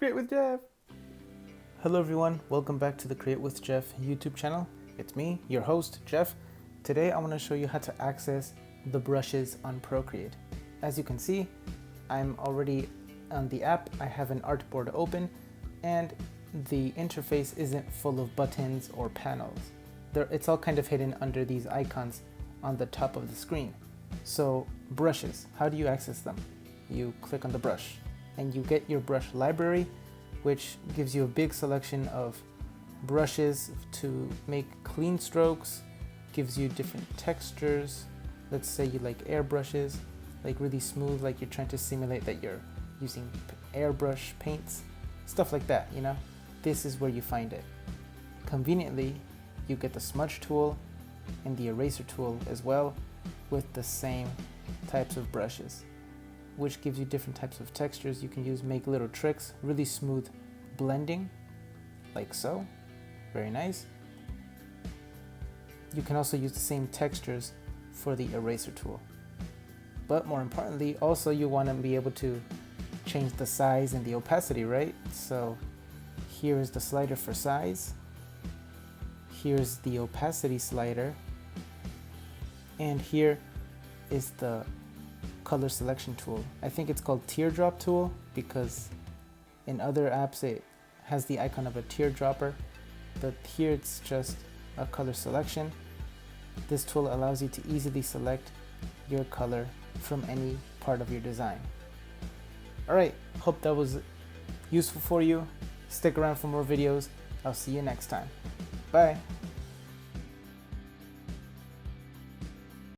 Create with Jeff. Hello everyone, welcome back to the Create with Jeff YouTube channel. It's me, your host, Jeff. Today I want to show you how to access the brushes on Procreate. As you can see, I'm already on the app. I have an artboard open and the interface isn't full of buttons or panels. It's all kind of hidden under these icons on the top of the screen. So brushes, how do you access them? You click on the brush and you get your brush library, which gives you a big selection of brushes to make clean strokes, gives you different textures. Let's say you like airbrushes, like really smooth, like you're trying to simulate that you're using airbrush paints, stuff like that, you know? This is where you find it. Conveniently, you get the smudge tool and the eraser tool as well with the same types of brushes, which gives you different types of textures you can use, make little tricks, really smooth blending, like so. Very nice. You can also use the same textures for the eraser tool. But more importantly, also you want to be able to change the size and the opacity, right? So here is the slider for size. Here's the opacity slider. And here is the color selection tool. I think it's called teardrop tool because in other apps it has the icon of a teardropper, but here it's just a color selection. This tool allows you to easily select your color from any part of your design. Alright, hope that was useful for you. Stick around for more videos. I'll see you next time. Bye.